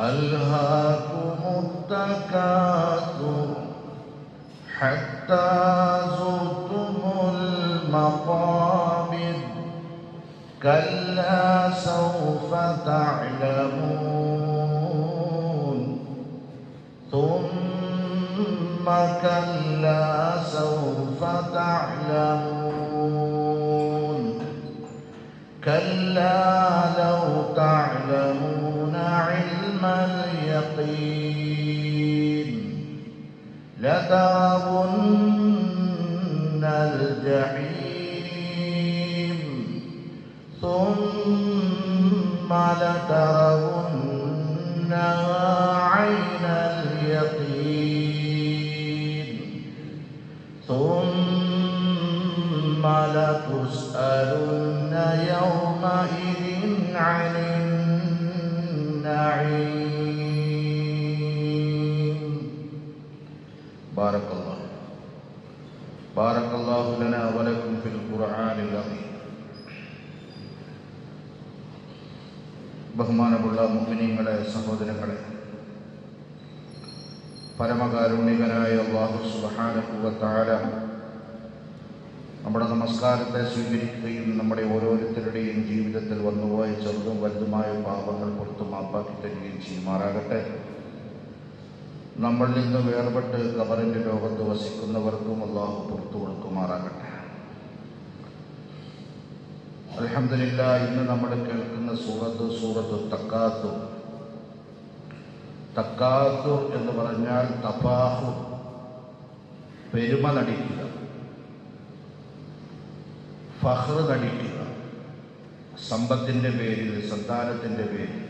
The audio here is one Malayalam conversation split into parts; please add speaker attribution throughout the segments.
Speaker 1: ألهاكم التكاثر حتى زرتم المقابر كلا سوف تعلمون ثم كلا سوف تعلمون كلا لو تعلمون علم اليقين لترون الجحيم ثم لترونها عين اليقين ثم لتسألن يومئذ عن النعيم. بارك الله لنا ولكم في القرآن العظيم. ബഹുമാനമുള്ള മുഅ്മിനീങ്ങളെ, സഹോദരങ്ങളെ, പരമകാരുണികനായ അല്ലാഹു സുബ്ഹാനഹു വ തആല നമ്മുടെ നമസ്കാരത്തെ സ്വീകരിക്കുകയും നമ്മുടെ ഓരോരുത്തരുടെയും ജീവിതത്തിൽ വന്നുപോയ ചെറുതും വലുതുമായ പാപങ്ങൾ പുറത്തു മാപ്പാക്കി തരികയും ചെയ്യുമാറാകട്ടെ. നമ്മളിൽ നിന്ന് വേർപെട്ട് ഖബറിൻ്റെ ലോകത്ത് വസിക്കുന്നവർക്കും അല്ലാഹു പുറത്തു കൊടുക്കുമാറാകട്ടെ. അൽഹംദുലില്ലാഹ്, ഇന്ന് നമ്മൾ കേൾക്കുന്ന സൂറത്ത് തക്കാത്തുർ. തക്കാത്തുർ എന്ന് പറഞ്ഞാൽ തഫാഹുർ, പെരുമ നടിക്കുക, ഫഖ്ർ നടിക്കുക, സമ്പത്തിൻ്റെ പേരിൽ, സന്താനത്തിൻ്റെ പേരിൽ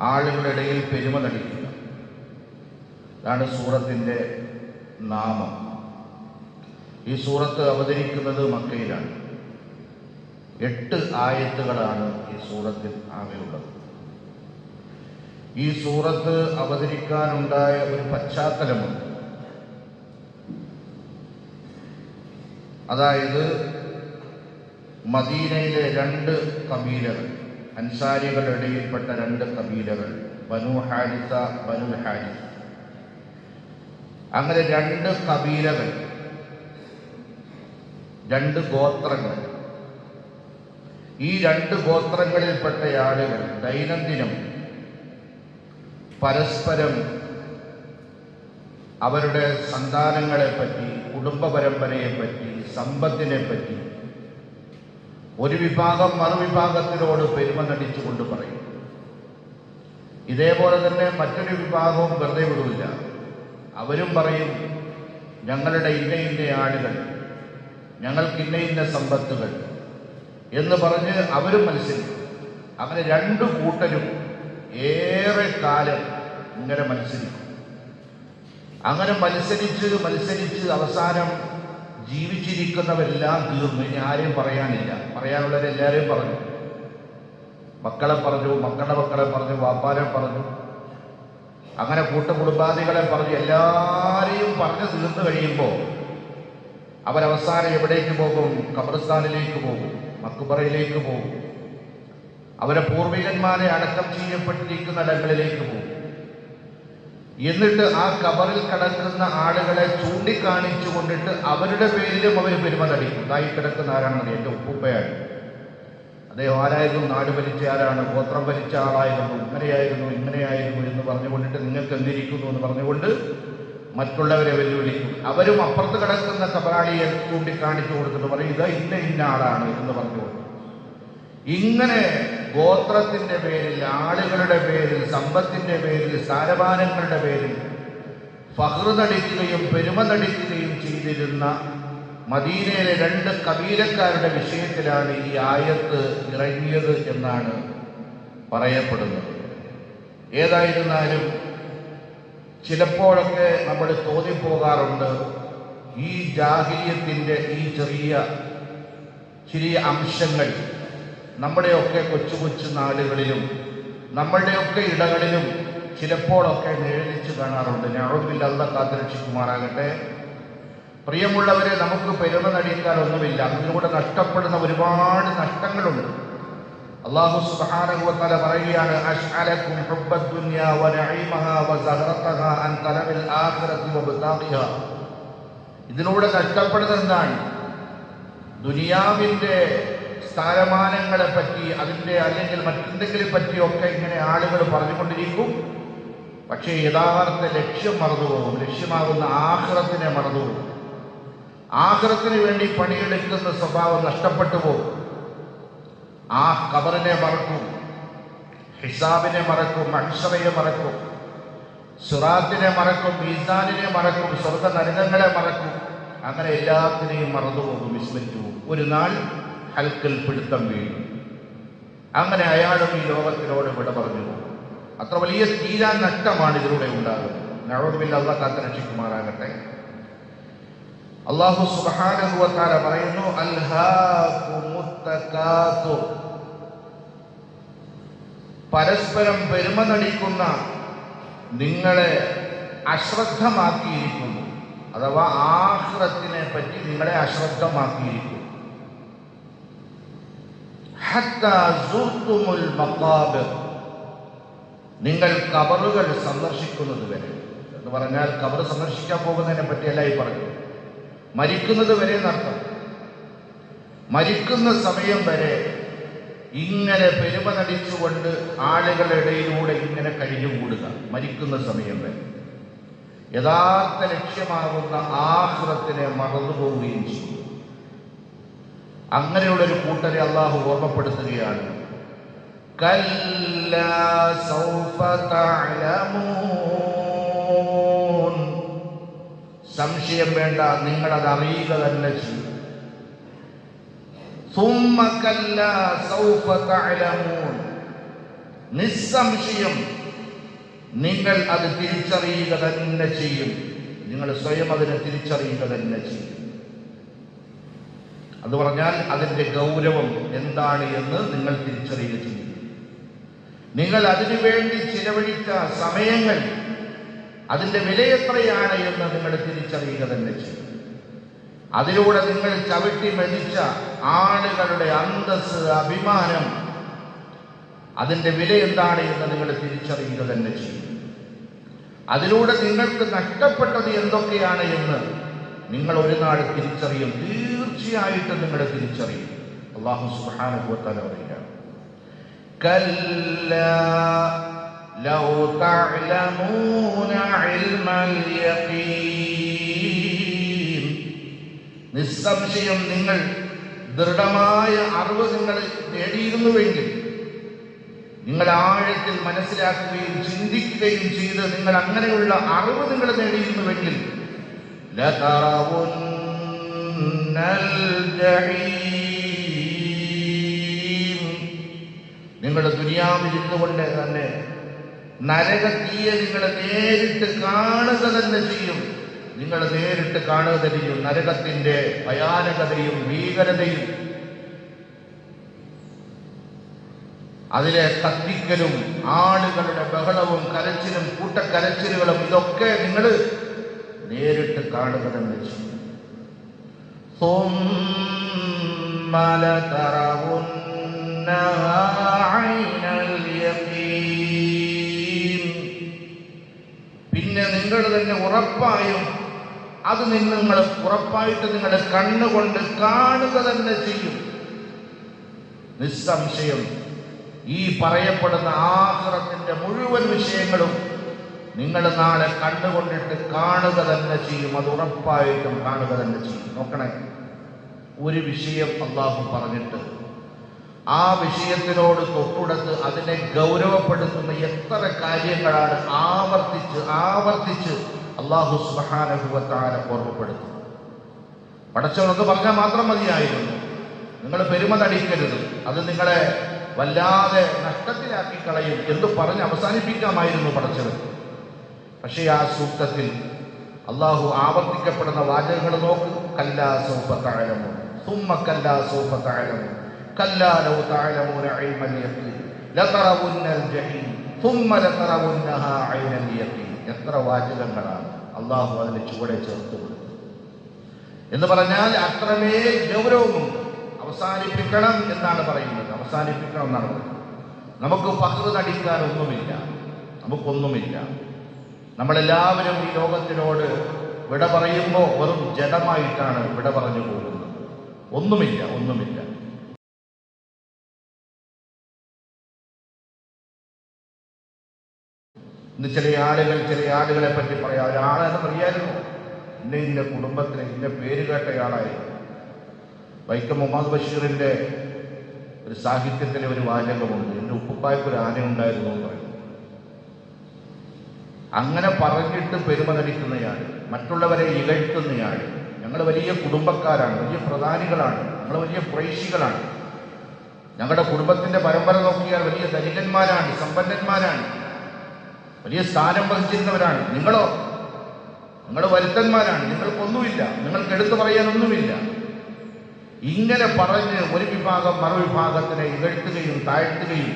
Speaker 1: ആളുകളുടെ ഇടയിൽ പെരുമ നടിക്കുക. ഇതാണ് സൂറത്തിൻ്റെ നാമം. ഈ സൂറത്ത് അവതരിക്കുന്നത് മക്കയിലാണ്. 8 ആയത്തുകളാണ് ഈ സൂറത്തിൽ ആകെയുള്ളത്. ഈ സൂറത്ത് അവതരിക്കാനുണ്ടായ ഒരു പശ്ചാത്തലമുണ്ട്. അതായത് മദീനയിലെ 2 കബീലകൾ, അൻസാരികളുടെ ഇടയിൽപ്പെട്ട 2 കബീലകൾ, ബനു ഹാരിസ, ബനുൽ ഹാരിസ്. അങ്ങനെ 2 കബീലകൾ, 2 ഗോത്രങ്ങൾ. ഈ 2 ഗോത്രങ്ങളിൽപ്പെട്ട ആളുകൾ ദൈനംദിനം പരസ്പരം അവരുടെ സന്താനങ്ങളെപ്പറ്റി, കുടുംബ പരമ്പരയെപ്പറ്റി, സമ്പത്തിനെപ്പറ്റി ഒരു വിഭാഗം മറുവിഭാഗത്തിനോട് പെരുമ നടിച്ചുകൊണ്ട് പറയും. ഇതേപോലെ തന്നെ മറ്റൊരു വിഭാഗവും വെറുതെ വിടില്ല. അവരും പറയും, ഞങ്ങളുടെ ഇന്ന ആളുകൾ, ഞങ്ങൾക്ക് ഇന്ന സമ്പത്തുകൾ എന്ന് പറഞ്ഞ് അവരും മത്സരിക്കും. അങ്ങനെ 2 കൂട്ടരും ഏറെ കാലം ഇങ്ങനെ മത്സരിക്കും. അങ്ങനെ മത്സരിച്ച് അവസാനം ജീവിച്ചിരിക്കുന്നവരെല്ലാം തീർന്നു. ഇനി ആരെയും പറയാനില്ല. പറയാനുള്ളവരെല്ലാവരെയും പറഞ്ഞു. മക്കളെ പറഞ്ഞു, മക്കളുടെ മക്കളെ പറഞ്ഞു, വാപ്പാരെ പറഞ്ഞു, അങ്ങനെ കൂട്ടുകുടുംബാദികളെ പറഞ്ഞു. എല്ലാവരെയും പറഞ്ഞു തീർന്നു കഴിയുമ്പോൾ അവരവസാനം എവിടേക്ക് പോകും? ഖബർസ്ഥാനിലേക്ക് പോകും, മക്ബറയിലേക്ക് പോകും. അവരെ പൂർവികന്മാരെ അടക്കം ചെയ്യപ്പെട്ടിരിക്കുന്ന ഇടങ്ങളിലേക്ക് പോകും. എന്നിട്ട് ആ ഖബറിൽ കിടക്കുന്ന ആളുകളെ ചൂണ്ടിക്കാണിച്ചു കൊണ്ടിട്ട് അവരുടെ പേരിലും അവർ പെരുമ നടിക്കും. തായി കിടക്കുന്ന ആരാണെന്ന്, എൻ്റെ ഉപ്പുപ്പയാണ്, അദ്ദേഹം ആരായിരുന്നു, നാട് ഭരിച്ച ആരാണ്, ഗോത്രം ഭരിച്ച ആളായിരുന്നു, ഇങ്ങനെയായിരുന്നു എന്ന് പറഞ്ഞുകൊണ്ടിട്ട് നിങ്ങൾക്ക് എന്തിരിക്കുന്നു എന്ന് പറഞ്ഞുകൊണ്ട് മറ്റുള്ളവരെ വെല്ലുവിളിക്കും. അവരും അപ്പുറത്ത് കിടക്കുന്ന ഖബറാളിയെ ചൂണ്ടിക്കാണിച്ചു കൊടുത്തിട്ട് പറയും, ഇത് ഇന്ന ആളാണ് എന്ന് പറഞ്ഞുകൊണ്ട്. ഇങ്ങനെ ഗോത്രത്തിൻ്റെ പേരിൽ, ആളുകളുടെ പേരിൽ, സമ്പത്തിൻ്റെ പേരിൽ, സ്ഥാനമാനങ്ങളുടെ പേരിൽ ഫഖ്ർ നടിക്കുകയും പെരുമ നടിക്കുകയും ചെയ്തിരുന്ന മദീനയിലെ 2 കബീലക്കാരുടെ വിഷയത്തിലാണ് ഈ ആയത്ത് ഇറങ്ങിയത് എന്നാണ് പറയപ്പെടുന്നത്. ഏതായിരുന്നാലും ചിലപ്പോഴൊക്കെ നമ്മൾ തോന്നിപ്പോകാറുണ്ട്, ഈ ജാഹിലിയത്തിൻ്റെ ഈ ചെറിയ അംശങ്ങൾ നമ്മുടെയൊക്കെ കൊച്ചു നാടുകളിലും നമ്മളുടെയൊക്കെ ഇടങ്ങളിലും ചിലപ്പോഴൊക്കെ നിഴലിച്ച് കാണാറുണ്ട്. നഅൂദുബില്ലാഹി, അല്ലാഹ് കാത്തുരക്ഷിക്കുമാറാകട്ടെ. പ്രിയമുള്ളവരെ, നമുക്ക് പെരുമ നടിക്കാനൊന്നുമില്ല. അതിലൂടെ നഷ്ടപ്പെടുന്ന ഒരുപാട് നഷ്ടങ്ങളുണ്ട്. അല്ലാഹു സുബ്ഹാനഹു വ തആല പറയുകയാണ്, അശ്അലകും ഹുബ്ബദ് ദുനിയാ വ നഈമഹാ വ സഹറതഹാ അൻ തലബിൽ ആഖിറതി വ ബതാഖിഹാ. ഇതിലൂടെ നഷ്ടപ്പെടുന്നത് എന്താണ്? ദുനിയാവിന്റെ സ്ഥാനമാനങ്ങളെ പറ്റി, അതിന്റെ അല്ലെങ്കിൽ മറ്റെന്തെങ്കിലും പറ്റിയൊക്കെ ഇങ്ങനെ ആളുകൾ പറഞ്ഞുകൊണ്ടിരിക്കും. പക്ഷേ യഥാർത്ഥ ലക്ഷ്യം മറന്നുപോകും. ലക്ഷ്യമാകുന്ന ആഖിറത്തിനെ മറന്നുപോകും. ആഖിറത്തിന് വേണ്ടി പണിയെടുക്കുന്ന സ്വഭാവം നഷ്ടപ്പെട്ടു പോകും. ആ ഖബറിനെ മറക്കും, ഹിസാബിനെ മറക്കും, മഹ്ശറയെ മറക്കും, സിറാത്തിനെ മറക്കും, മീസാനിനെ മറക്കും, സ്വർഗ നരകങ്ങളെ മറക്കും. അങ്ങനെ എല്ലാത്തിനെയും മറന്നുപോകും, വിസ്മരിച്ചു പോകും. ഒരു നാൾ ഹൽക്കിൽ പിടുത്തം വീഴും. അങ്ങനെ അയാളും ഈ ലോകത്തിനോട് വിട പറഞ്ഞു പോകും. അത്ര വലിയ തീരാൻ നഷ്ടമാണ് ഇതിലൂടെ ഉണ്ടാകുന്നത്. നഊദു ബില്ലാഹി, അല്ലാഹു കാത്ത് രക്ഷിക്കുമാറാകട്ടെ. അല്ലാഹു സുബ്ഹാനഹു വ തആല പറയുന്നു, അൽഹാകുമുത് തകാസുർ. പരസ്പരം പെരുമ നടിക്കുന്ന നിങ്ങളെ അശ്രദ്ധമാക്കിയിരിക്കുന്നു. അഥവാ ആഖിറത്തിനെ പറ്റി നിങ്ങളെ അശ്രദ്ധമാക്കിയിരിക്കുന്നു. ഹത്താ സുർതുമുൽ മഖാബിർ. നിങ്ങൾ ഖബറുകൾ സന്ദർശിക്കുന്നത് വരെ എന്ന് പറഞ്ഞാൽ ഖബർ സന്ദർശിക്കാൻ പോകുന്നതിനെ പറ്റിയല്ല ഈ പറഞ്ഞു. മരിക്കുന്നത് വരെ എന്നർത്ഥം. മരിക്കുന്ന സമയം വരെ ഇങ്ങനെ പെരുമ നടിച്ചുകൊണ്ട് ആളുകളുടെ ഇടയിലൂടെ ഇങ്ങനെ കഴിഞ്ഞുകൂടുക. മരിക്കുന്ന സമയം വരെ യഥാർത്ഥ ലക്ഷ്യമാകുന്ന ആഖിറത്തിനെ മറന്നുപോവുകയും ചെയ്യും. അങ്ങനെയുള്ളൊരു കൂട്ടരെ അള്ളാഹു ഓർമ്മപ്പെടുത്തുകയാണ്. കല്ലാ സൗഫ തഅലമൂൻ. സംശയം വേണ്ട, നിങ്ങളത് അറിയുക തന്നെ ചെയ്യും. സുമ്മ കല്ലാ സൗഫ തഅലമൂൻ. നിസ്സംശയം നിങ്ങൾ അത് തിരിച്ചറിയുക തന്നെ ചെയ്യും. നിങ്ങൾ സ്വയം അതിനെ തിരിച്ചറിയുക തന്നെ ചെയ്യും. അത് പറഞ്ഞാൽ അതിൻ്റെ ഗൗരവം എന്താണ് എന്ന് നിങ്ങൾ തിരിച്ചറിയുക ചെയ്യും. നിങ്ങൾ അതിനു വേണ്ടി ചിലവഴിച്ച സമയങ്ങൾ, അതിൻ്റെ വില എത്രയാണ് എന്ന് നിങ്ങൾ തിരിച്ചറിയുക തന്നെ ചെയ്യും. അതിലൂടെ നിങ്ങൾ ചവിട്ടി മെതിച്ച ആളുകളുടെ അന്തസ്സ്, അഭിമാനം, അതിൻ്റെ വില എന്താണ് എന്ന് നിങ്ങൾ തിരിച്ചറിയുക തന്നെ ചെയ്യും. അതിലൂടെ നിങ്ങൾക്ക് നഷ്ടപ്പെട്ടത് എന്തൊക്കെയാണ് എന്ന് നിങ്ങൾ ഒരു നാൾ തിരിച്ചറിയും. തീർച്ചയായിട്ടും നിങ്ങൾ തിരിച്ചറിയും. അല്ലാഹു സുബ്ഹാനഹു വ തആല പറയുകയാണ്, കല്ലാ ലൗ തഅലമൂന ഇൽമൽ യഖീൻ. നിസ്സംശയം നിങ്ങൾ ദൃഢമായ അറിവ് നിങ്ങൾ നേടിയിരുന്നുവെങ്കിൽ, നിങ്ങൾ ആഴത്തിൽ മനസ്സിലാക്കുകയും ചിന്തിക്കുകയും ചെയ്ത് നിങ്ങൾ അങ്ങനെയുള്ള അറിവ് നിങ്ങൾ നേടിയിരുന്നുവെങ്കിൽ, ലതറവുന്നൽ ജഹീം. നിങ്ങൾ ദുനിയാവിൽ ഇരുന്നുകൊണ്ട് തന്നെ നരകത്തീയെ നിങ്ങൾ നേരിട്ട് കാണുക തന്നെ ചെയ്യും. നിങ്ങൾ നേരിട്ട് കാണുക തന്നെ ചെയ്യും. നരകത്തിന്റെ ഭയാനകതയും ഭീകരതയും, അതിലെ കത്തിക്കലും ആളുകളുടെ ബഹളവും കരച്ചിലും കൂട്ടക്കരച്ചിലുകളും ഇതൊക്കെ നിങ്ങൾ നേരിട്ട് കാണുക തന്നെ ചെയ്യും. ثُمَّ لَتَرَوُنَّهَا عَيْنَ الْيَقِينِ. പിന്നെ നിങ്ങൾ തന്നെ ഉറപ്പായും അത് നിങ്ങൾ ഉറപ്പായിട്ട് നിങ്ങളുടെ കണ്ണുകൊണ്ട് കാണുക തന്നെ ചെയ്യും. നിസ്സംശയം ഈ പറയപ്പെടുന്ന ആഖിറത്തിന്റെ മുഴുവൻ വിഷയങ്ങളും നിങ്ങൾ നാളെ കണ്ടുകൊണ്ടിട്ട് കാണുക തന്നെ ചെയ്യും. അത് ഉറപ്പായിട്ടും കാണുക തന്നെ ചെയ്യും. നോക്കണേ, ഒരു വിഷയം അല്ലാഹു പറഞ്ഞിട്ട് ആ വിഷയത്തിനോട് തൊട്ടുടത്ത് അതിനെ ഗൗരവപ്പെടുത്തുന്ന എത്ര കാര്യങ്ങളാണ് ആവർത്തിച്ച് ആവർത്തിച്ച് അല്ലാഹു സുബ്ഹാനഹു വ തആല ഓർമ്മപ്പെടുത്തുന്നത്. പടച്ചവനൊക്കെ പറഞ്ഞാൽ മാത്രം മതിയായിരുന്നു. നിങ്ങൾ പെരുമ നടിക്കരുത്, അത് നിങ്ങളെ വല്ലാതെ നഷ്ടത്തിലാക്കി കളയും എന്ന് പറഞ്ഞ് അവസാനിപ്പിക്കാമായിരുന്നു പടച്ചവൻ. പക്ഷേ ആ സൂക്തത്തിൽ അള്ളാഹു ആവർത്തിക്കപ്പെടുന്ന വാചകങ്ങൾ നോക്ക്. കല്ലാ സൗഫ തഅലമൂൻ, സുമ്മ കല്ലാ സൗഫ തഅലമൂൻ, കല്ലാ ലൗ തഅലമൂന ഇൽമൽ യഖീൻ ലതറവുന്നൽ ജഹീം സുമ്മ ലതറവുന്നഹാ ഐനൽ യഖീൻ. എത്ര വാചകങ്ങളാണ് അള്ളാഹു അതിന് ചുവടെ ചേർത്ത് കൊടുത്തത് എന്ന് പറഞ്ഞാൽ അത്രമേൽ ഗൗരവമുണ്ട്. അവസാനിപ്പിക്കണം എന്നാണ് പറയുന്നത്. അവസാനിപ്പിക്കണം എന്നാണ് പറയുന്നത്. നമുക്ക് ഫഖ്ർ നടിക്കാൻ ഒന്നുമില്ല, നമുക്കൊന്നുമില്ല. നമ്മളെല്ലാവരും ഈ ലോകത്തിനോട് വിട പറയുമ്പോൾ വെറും ജഡമായിട്ടാണ് വിട പറഞ്ഞു പോകുന്നത്. ഒന്നുമില്ല. ഇന്ന് ചില ആളുകളെ പറ്റി പറയാം. ഒരാളെന്ന് പറയായിരുന്നു, ഇന്ന കുടുംബത്തിലെ ഇന്ന പേര് കേട്ടയാളായിരുന്നു. വൈക്കം മുഹമ്മദ് ബഷീറിന്റെ ഒരു സാഹിത്യത്തിലെ ഒരു വാചകമുണ്ട്, എൻ്റെ ഉപ്പുപ്പായ്ക്ക് ഒരു ആന ഉണ്ടായിരുന്നു എന്ന് പറയുന്നു. അങ്ങനെ പറഞ്ഞിട്ട് പെരുമ നടിക്കുന്നയാൾ, മറ്റുള്ളവരെ ഇകഴ്ത്തുന്നയാൾ. ഞങ്ങൾ വലിയ കുടുംബക്കാരാണ്, വലിയ പ്രധാനികളാണ്, ഞങ്ങൾ വലിയ പ്രേക്ഷികളാണ്. ഞങ്ങളുടെ കുടുംബത്തിന്റെ പരമ്പര നോക്കിയാൽ വലിയ ധനികന്മാരാണ്, സമ്പന്നന്മാരാണ്, വലിയ സ്ഥാനം വഹിച്ചിരുന്നവരാണ്. നിങ്ങളോ? നിങ്ങൾ വരുത്തന്മാരാണ്, നിങ്ങൾക്കൊന്നുമില്ല, നിങ്ങൾക്ക് എടുത്തു പറയാനൊന്നുമില്ല. ഇങ്ങനെ പറഞ്ഞ് ഒരു വിഭാഗം മറുവിഭാഗത്തിനെ ഇകഴ്ത്തുകയും താഴ്ത്തുകയും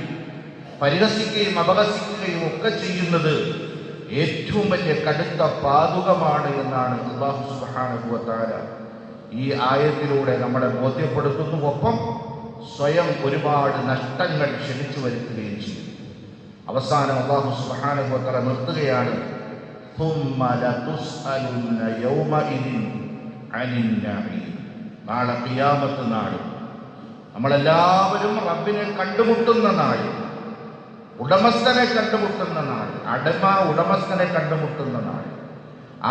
Speaker 1: പരിഹസിക്കുകയും അപഹസിക്കുകയും ഒക്കെ ചെയ്യുന്നത് ഏറ്റവും വലിയ കടുത്ത പാതുകമാണ് എന്നാണ് അല്ലാഹു സുബ്ഹാനഹു വ തആല ഈ ആയത്തിലൂടെ നമ്മളെ ബോധ്യപ്പെടുത്തുന്നു. ഒപ്പം സ്വയം ഒരുപാട് നഷ്ടങ്ങൾ ക്ഷണിച്ചു വരുത്തുകയും ചെയ്യും. അവസാനം അല്ലാഹു സുബ്ഹാനഹു വ തആല നിർത്തുകയാണ്, ثُمَّ لَتُسْأَلُنَّ يَوْمَئِذٍ عَنِ النَّعِيمِ. നാളെ ഖിയാമത്ത് നാൾ, നമ്മളെല്ലാവരും റബ്ബിനെ കണ്ടുമുട്ടുന്ന നാൾ, ഉടമസ്ഥനെ കണ്ടുമുട്ടുന്ന നാൾ, ഉടമസ്ഥനെ കണ്ടുമുട്ടുന്ന നാൾ.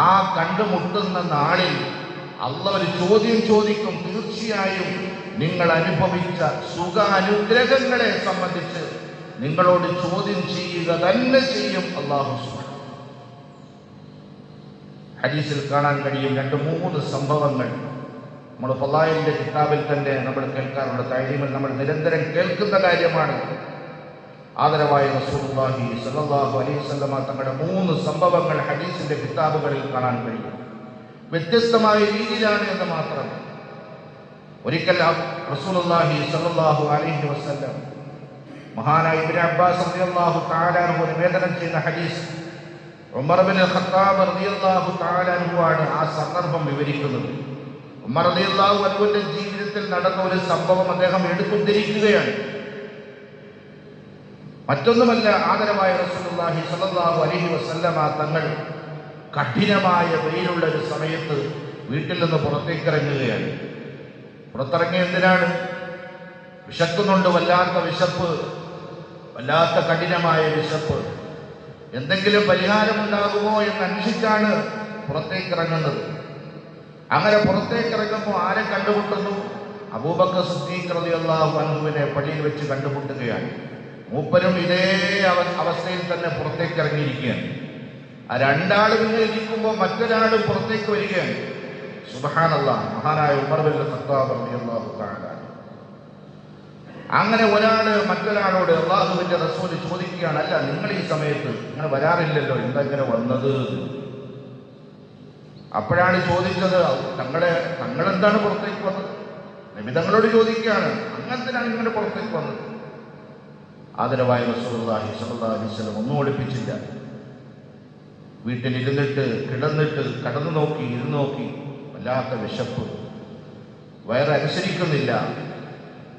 Speaker 1: ആ കണ്ടുമുട്ടുന്ന നാളിൽ അല്ലാഹ് ഒരു ചോദ്യം ചോദിക്കും. തീർച്ചയായും നിങ്ങൾ അനുഭവിച്ച സുഖ അനുഗ്രഹങ്ങളെ സംബന്ധിച്ച് നിങ്ങളോട് ചോദ്യം ചെയ്യുക തന്നെ ചെയ്യും അല്ലാഹു സുബ്ഹാനഹു. ഹദീസിൽ കാണാൻ കഴിയും 2-3 സംഭവങ്ങൾ. നമ്മൾ ഫളായിലിന്റെ കിതാബിൽ തന്നെ നമ്മൾ കേൾക്കാറുണ്ട്, തഅലീമിൽ നമ്മൾ നിരന്തരം കേൾക്കുന്ന കാര്യമാണ്. ആദരവായ റസൂലുള്ളാഹി സ്വല്ലല്ലാഹു അലൈഹി വസല്ലമ തങ്ങളുടെ 3 സംഭവങ്ങൾ ഹദീസിന്റെ കിതാബുകളിൽ കാണാൻ കഴിയും. വ്യത്യസ്തമായ രീതിയിലാണ് എന്ന് മാത്രം. ഒരിക്കൽ റസൂലുള്ളാഹി സ്വല്ലല്ലാഹു അലൈഹി വസല്ലം മഹാനായ ഇബ്നു അബ്ബാസ് റളിയല്ലാഹു തആല അൻഹു നിവേദനം ചെയ്യുന്ന ഹദീസ്, ഉമർ ഇബ്നു ഖത്താബ് റളിയല്ലാഹു തആല അൻഹു ആണ് ആ സന്ദർഭം വിവരിക്കുന്നത്. ഉമർ റളിയല്ലാഹു അൻഹുവിന്റെ ജീവിതത്തിൽ നടന്ന ഒരു സംഭവം അദ്ദേഹം എടുത്തുദ്ധരിക്കുകയാണ്. മറ്റൊന്നുമല്ല, ആദരവായ റസൂലുള്ളാഹി സ്വല്ലല്ലാഹു അലൈഹി വസല്ലമ തങ്ങൾ കഠിനമായ വെയിലുള്ള ഒരു സമയത്ത് വീട്ടിൽ നിന്ന് പുറത്തേക്ക് ഇറങ്ങുകയാണ്. പുറത്തിറങ്ങിയ എന്തിനാണ്? വിശക്കുന്നുണ്ട്, വല്ലാത്ത വിശപ്പ്, വല്ലാത്ത കഠിനമായ വിശപ്പ്. എന്തെങ്കിലും പരിഹാരമുണ്ടാകുമോ എന്ന് അന്വേഷിച്ചാണ് പുറത്തേക്ക് ഇറങ്ങുന്നത്. അങ്ങനെ പുറത്തേക്ക് ഇറങ്ങുമ്പോൾ ആരെ കണ്ടുമുട്ടുന്നു? അബൂബക്കർ സിദ്ദീഖ് റളിയല്ലാഹു അൻഹുവിനെ പള്ളിയിൽ വെച്ച് കണ്ടുമുട്ടുകയാണ്. മൂപ്പരും ഇതേ അവസ്ഥയിൽ തന്നെ പുറത്തേക്ക് ഇറങ്ങിയിരിക്കുകയാണ്. ആ രണ്ടാളും ഇങ്ങനെ ഇരിക്കുമ്പോൾ മറ്റൊരാളും പുറത്തേക്ക് വരികയാണ്. സുബ്ഹാനല്ലാഹ്, മഹാനായ ഉമർ ഇബ്നു ഖത്താബ് റളിയല്ലാഹു തആല. അങ്ങനെ ഒരാള് മറ്റൊരാളോട് അല്ലാഹുവിന്റെ റസൂൽ ചോദിക്കുകയാണ്, അല്ല നിങ്ങൾ ഈ സമയത്ത് ഇങ്ങനെ വരാറില്ലല്ലോ, എന്താ ഇങ്ങനെ വന്നത്? അപ്പോഴാണ് ചോദിച്ചത്, തങ്ങളെന്താണ് പുറത്തേക്ക് വന്നത്? നബി തങ്ങളോട് ചോദിക്കുകയാണ്, അങ്ങനത്തിനാണ് ഇങ്ങനെ പുറത്തേക്ക് വന്നത്. ആദരവായ റസൂലുള്ളാഹി സ്വല്ലല്ലാഹു അലൈഹി വസല്ലം ഒന്നും ഒളിപ്പിച്ചില്ല. വീട്ടിലിരുന്നിട്ട് കിടന്നിട്ട് കടന്നു നോക്കി, ഇരുന്ന് നോക്കി, വല്ലാത്ത വിശപ്പ്, വയറനുസരിക്കുന്നില്ല,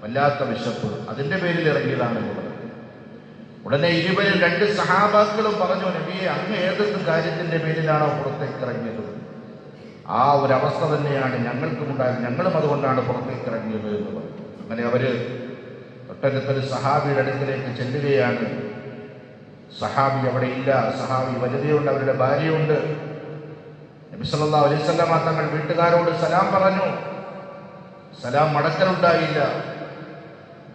Speaker 1: വല്ലാത്ത വിശപ്പ്. അതിന്റെ പേരിൽ ഇറങ്ങിയതാണ് ഇവിടെ. ഉടനെ 2 സഹാബാക്കളും പറഞ്ഞു, നബിയെ അങ്ങ് ഏതൊക്കെ കാര്യത്തിന്റെ പേരിലാണോ പുറത്തേക്ക് ഇറങ്ങിയത്? ആ ഒരു അവസ്ഥ തന്നെയാണ് ഞങ്ങൾക്കും ഉണ്ടായത്, ഞങ്ങളും അതുകൊണ്ടാണ് പുറത്തേക്ക് ഇറങ്ങിയത് എന്ന് പറഞ്ഞു. അങ്ങനെ അവര് തൊട്ടടുത്തൊരു സഹാബിയുടെ അടുക്കിലേക്ക് ചെല്ലുകയാണ്. സഹാബി അവിടെ ഇല്ല. സഹാബി വനിതയുണ്ട്, അവരുടെ ഭാര്യയുണ്ട്. നബി സല്ലല്ലാഹു അലൈഹി വസല്ലം തങ്ങൾ വീട്ടുകാരോട് സലാം പറഞ്ഞു. സലാം മടക്കലുണ്ടായില്ല.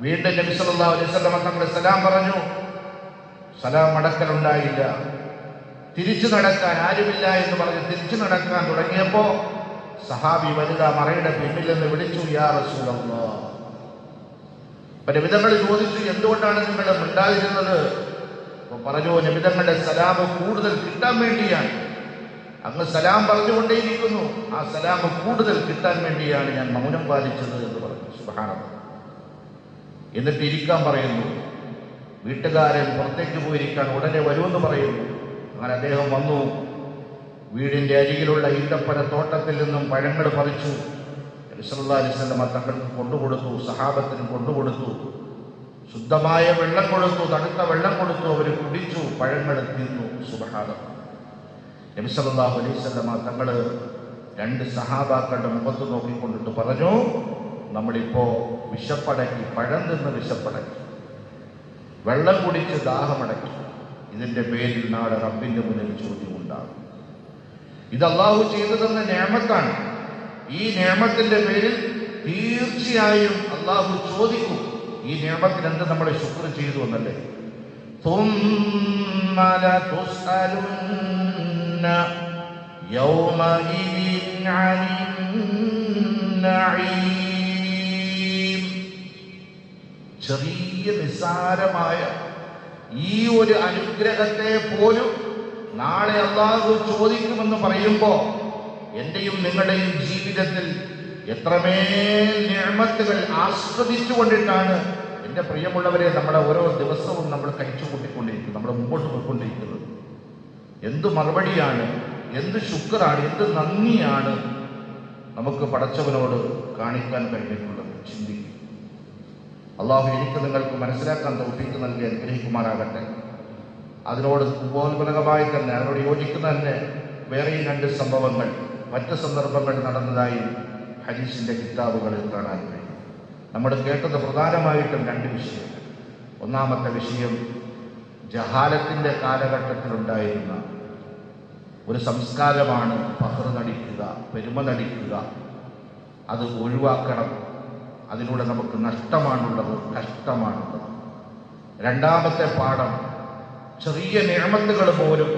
Speaker 1: വീണ്ടും നബി സല്ലല്ലാഹു അലൈഹി വസല്ലം തങ്ങൾ സലാം പറഞ്ഞു. സലാം മടക്കലുണ്ടായില്ല. തിരിച്ചു നടക്കാൻ ആരുമില്ല എന്ന് പറഞ്ഞ് തിരിച്ചു നടക്കാൻ തുടങ്ങിയപ്പോ സഹാബി വനിത മറയുടെ പിന്നിൽ നിന്ന് വിളിച്ചു, യാ റസൂലല്ലാഹ്. നബിതങ്ങൾ ചോദിച്ചു, എന്തുകൊണ്ടാണ് നിങ്ങൾ മിണ്ടാതിരുന്നത്? പറഞ്ഞു, നബിതങ്ങളുടെ സലാം കൂടുതൽ കിട്ടാൻ വേണ്ടിയാണ്. അങ്ങ് സലാം പറഞ്ഞുകൊണ്ടേയിരിക്കുന്നു, ആ സലാം കൂടുതൽ കിട്ടാൻ വേണ്ടിയാണ് ഞാൻ മൗനം പാലിച്ചത് എന്ന് പറഞ്ഞു. സുബ്ഹാനല്ലാഹ്. എന്നിട്ട് ഇരിക്കാൻ പറയുന്നു. വീട്ടുകാരൻ പുറത്തേക്ക് പോയിരിക്കാൻ ഉടനെ വരുമെന്ന് പറയുന്നു. അങ്ങനെ അദ്ദേഹം വന്നു. വീടിന്റെ അരികിലുള്ള ഈന്തപ്പഴ തോട്ടത്തിൽ നിന്നും പഴങ്ങൾ പറിച്ചു. നബി സല്ലല്ലാഹു അലൈഹി വസല്ലം തങ്ങൾക്ക് കൊണ്ടുകൊടുത്തു, സഹാബത്തിന് കൊണ്ടുകൊടുത്തു, ശുദ്ധമായ വെള്ളം കൊടുത്തു, തണുത്ത വെള്ളം കൊടുത്തു. അവർ കുടിച്ചു, പഴങ്ങൾ തിന്നു. സുബ്ഹാനല്ലാഹ്. നബി സല്ലല്ലാഹു അലൈഹി വസല്ലം തങ്ങൾ രണ്ട് സഹാബാക്കളുടെ മുഖത്ത് നോക്കിക്കൊണ്ടിട്ട് പറഞ്ഞു, നമ്മളിപ്പോ വിശപ്പടക്കി, പഴം തിന്ന് വിശപ്പടക്കി, വെള്ളം കുടിച്ച് ദാഹമടക്കി. ഇതിന്റെ പേരിൽ നാളെ റബ്ബിന്റെ മുന്നിൽ ചോദ്യമുണ്ടാകും. ഇത് അല്ലാഹു ചെയ്തു തന്ന നിഅമത്താണ്. ഈ നിഅമത്തിന്റെ പേരിൽ തീർച്ചയായും അല്ലാഹു ചോദിക്കും, ഈ നിഅമത്തിന് എന്ത് നമ്മൾ ശുക്ർ ചെയ്തു എന്നല്ലേ. ثُمَّ لَتُسْأَلُنَّ يَوْمَئِذٍ عَنِ النَّعِيمِ. ചെറിയ നിസ്സാരമായ ഈ ഒരു അനുഗ്രഹത്തെ പോലും നാളെ അല്ലാഹു ചോദിക്കുമെന്ന് പറയുമ്പോൾ എന്റെയും നിങ്ങളുടെയും ജീവിതത്തിൽ എത്രമേൽ നിഅമത്തുകൾ ആസ്വദിച്ചുകൊണ്ടിട്ടാണ് എൻ്റെ പ്രിയമുള്ളവരെ നമ്മുടെ ഓരോ ദിവസവും നമ്മൾ കഴിച്ചു കൂട്ടിക്കൊണ്ടിരിക്കുന്നത്, നമ്മൾ മുമ്പോട്ട് പോയിക്കൊണ്ടിരിക്കുന്നത്. എന്ത് മറുപടിയാണ്, എന്ത് ശുക്റാണ്, എന്ത് നന്ദിയാണ് നമുക്ക് പടച്ചവനോട് കാണിക്കാൻ കഴിഞ്ഞിട്ടുള്ളത്. ചിന്തിക്കും. അള്ളാഹു എനിക്ക് നിങ്ങൾക്ക് മനസ്സിലാക്കാൻ തൗഫീഖ് നൽകി അനുഗ്രഹിക്കുമാറാകട്ടെ. അതിനോട് ഉപോത്ബലകമായി തന്നെ, അതിനോട് യോജിക്കുന്ന തന്നെ വേറെയും രണ്ട് സംഭവങ്ങൾ മറ്റ് സന്ദർഭങ്ങൾ നടന്നതായി ഹദീസിന്റെ കിതാബുകളിൽ കാണാൻ കഴിയും. നമ്മൾ കേട്ടത് പ്രധാനമായിട്ടും രണ്ട് വിഷയം. ഒന്നാമത്തെ വിഷയം, ജഹാലത്തിന്റെ കാലഘട്ടത്തിലുണ്ടായിരുന്ന ഒരു സംസ്കാരമാണ് ഫഖ്ർ നടിക്കുക, പെരുമ നടിക്കുക. അത് ഒഴിവാക്കണം. അതിലൂടെ നമുക്ക് നഷ്ടമാണുള്ളത്, കഷ്ടമാണുള്ളത്. രണ്ടാമത്തെ പാഠം, ചെറിയ നിഅമത്തുകൾ പോലും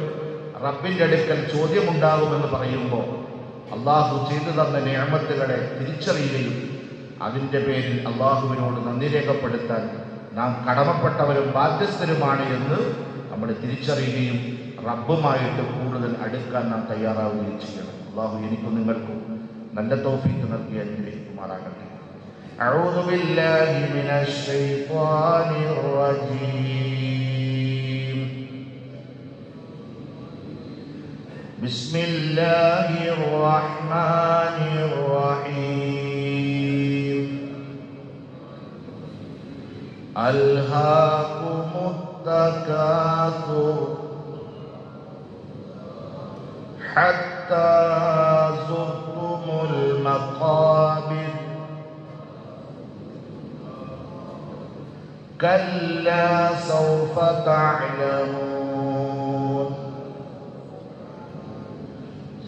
Speaker 1: റബ്ബിന്റെ അടുക്കൽ ചോദ്യമുണ്ടാകുമെന്ന് പറയുമ്പോൾ അള്ളാഹു ചെയ്തു തന്ന നിഅമത്തുകളെ തിരിച്ചറിയുകയും അതിൻ്റെ പേരിൽ അള്ളാഹുവിനോട് നന്ദി രേഖപ്പെടുത്താൻ നാം കടമപ്പെട്ടവരും ബാധ്യസ്ഥരുമാണ് എന്ന് നമ്മൾ തിരിച്ചറിയുകയും റബ്ബുമായിട്ട് കൂടുതൽ അടുക്കാൻ നാം തയ്യാറാവുകയും ചെയ്യണം. അള്ളാഹു എനിക്കും നിങ്ങൾക്കും നല്ല തൗഫീഖ് നൽകി അനുഗ്രഹിക്കുമാറാകട്ടെ. അഊദു ബില്ലാഹി മിനശ് ശൈത്വാനിർ റജീം. ബിസ്മില്ലാഹിർ റഹ്മാനിർ റഹീം. അൽഹാകുമുത് തകാസുർ ഹത്താ സുർതുമുൽ മഖാബിർ കല്ലാ സൗഫ തഅലമൂൻ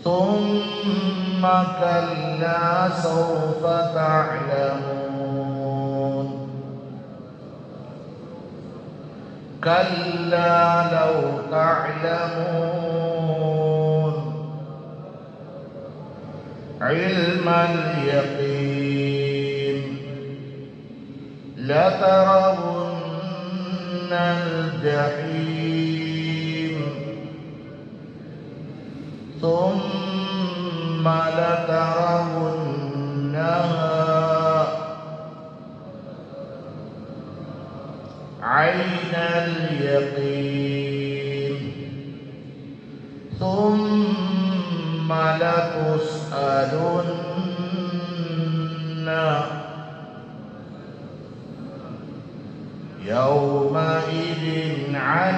Speaker 1: ثم كلا سوف تعلمون كلا لو تعلمون علم اليقين لترون الجحيم ثم لترونها عين اليقين ثم لتسألن يومئذ عن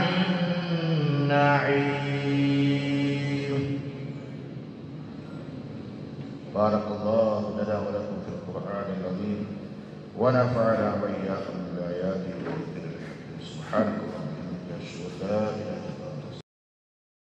Speaker 1: النعيم. بارك الله لنا ولكم في القرآن العظيم ونفعنا وإياكم بالآيات والذكر الحكيم. سبحانك